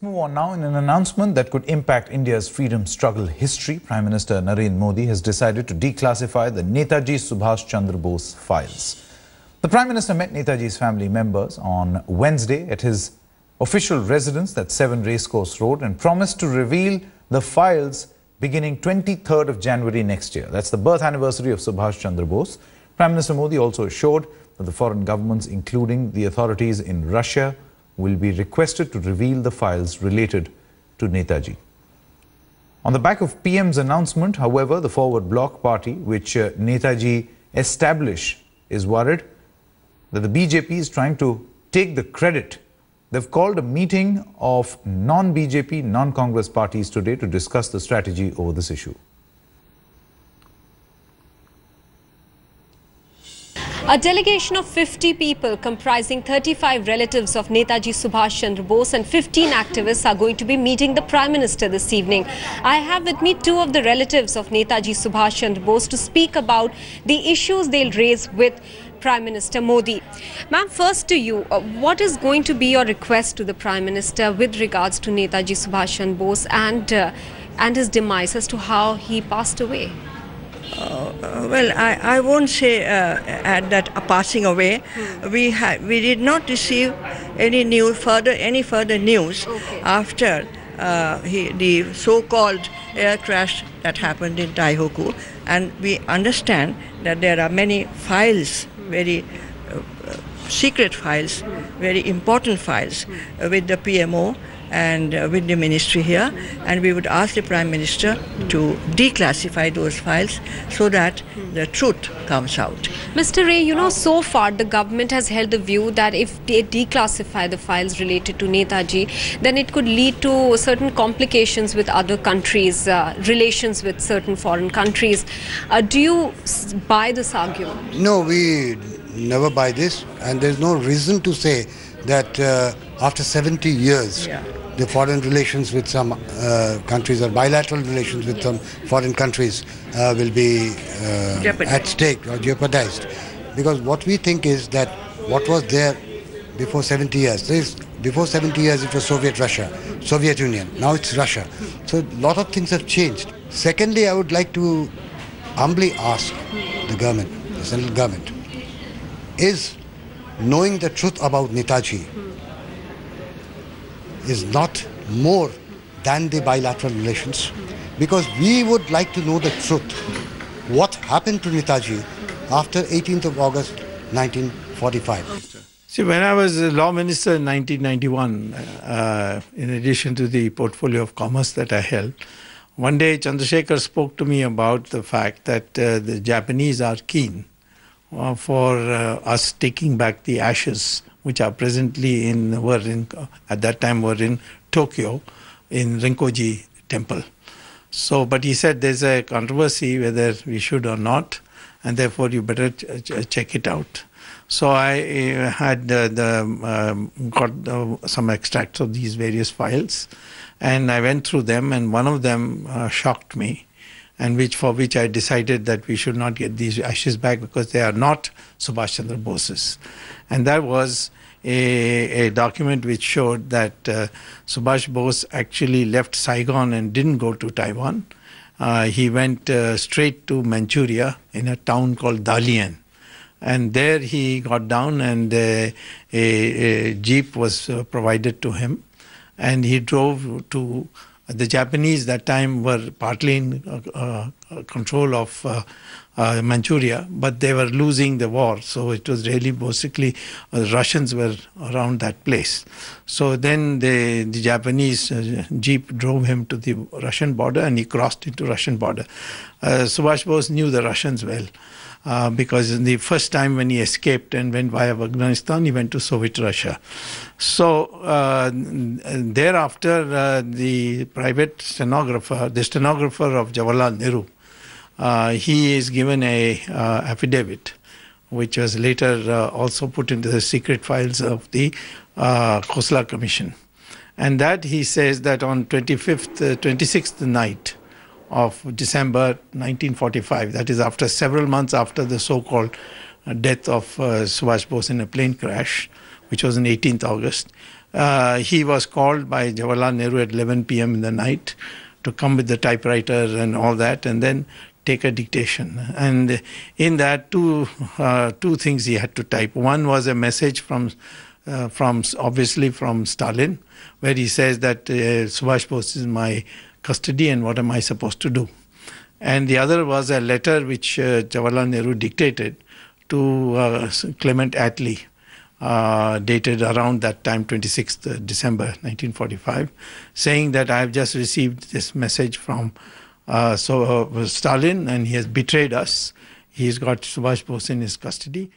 Move on now. In an announcement that could impact India's freedom struggle history, Prime Minister Narendra Modi has decided to declassify the Netaji Subhash Chandra Bose files. The Prime Minister met Netaji's family members on Wednesday at his official residence, that's 7 Racecourse Road, and promised to reveal the files beginning 23rd of January next year. That's the birth anniversary of Subhash Chandra Bose. Prime Minister Modi also assured that the foreign governments, including the authorities in Russia, will be requested to reveal the files related to Netaji. On the back of PM's announcement, however, the Forward Bloc party, which Netaji established, is worried that the BJP is trying to take the credit. They've called a meeting of non-BJP, non-Congress parties today to discuss the strategy over this issue. A delegation of 50 people comprising 35 relatives of Netaji Subhash Chandra Bose and 15 activists are going to be meeting the Prime Minister this evening. I have with me 2 of the relatives of Netaji Subhash Chandra Bose to speak about the issues they'll raise with Prime Minister Modi. Ma'am, first to you, what is going to be your request to the Prime Minister with regards to Netaji Subhash Chandra Bose and his demise, as to how he passed away? Well, I won't say at that passing away. We did not receive any further news after the so-called air crash that happened in Taihoku, and we understand that there are many files, very secret files, very important files with the PMO and with the ministry here, and we would ask the Prime Minister to declassify those files so that the truth comes out. Mr. Ray, you know, so far the government has held the view that if they declassify the files related to Netaji, then it could lead to certain complications with other countries, relations with certain foreign countries. Do you buy this argument? No, we never buy this, and there's no reason to say that after 70 years, the foreign relations with some countries or bilateral relations with some foreign countries will be at stake or jeopardized. Because what we think is that what was there before 70 years, before 70 years it was Soviet Russia, Soviet Union, now it's Russia. So a lot of things have changed. Secondly, I would like to humbly ask the government, the central government, is knowing the truth about Netaji is not more than the bilateral relations, because we would like to know the truth. What happened to Netaji after 18th of August 1945? See, when I was a law minister in 1991, in addition to the portfolio of commerce that I held, one day Chandrasekhar spoke to me about the fact that the Japanese are keen for us taking back the ashes which are presently at that time were in Tokyo, in Rinpoche temple. So, but he said there's a controversy whether we should or not, and therefore you better check it out. So I had got some extracts of these various files, and I went through them, and one of them shocked me, and for which I decided that we should not get these ashes back because they are not Subhash Chandra Bose's. And that was a document which showed that Subhash Bose actually left Saigon and didn't go to Taiwan. He went straight to Manchuria in a town called Dalian. And there he got down, and a jeep was provided to him. And he drove to the Japanese that time were partly in control of Manchuria, but they were losing the war. So it was really basically the Russians were around that place. So then the Japanese jeep drove him to the Russian border, and he crossed into Russian border. Subhash Bose knew the Russians well. Because in the first time when he escaped and went via Afghanistan, he went to Soviet Russia. So thereafter, the private stenographer, the stenographer of Jawaharlal Nehru, he is given a affidavit, which was later also put into the secret files of the Khosla Commission. And that he says that on 26th night of December 1945, that is after several months after the so-called death of Subhash Bose in a plane crash, which was on 18th August, he was called by Jawaharlal Nehru at 11 p.m. in the night to come with the typewriter and all that, and then take a dictation. And in that, two things he had to type. One was a message from obviously from Stalin, where he says that Subhash Bose is in my custody and what am I supposed to do? And the other was a letter which Jawaharlal Nehru dictated to Clement Attlee, dated around that time, 26th December 1945, saying that I have just received this message from Stalin and he has betrayed us. He's got Subhash Bose in his custody.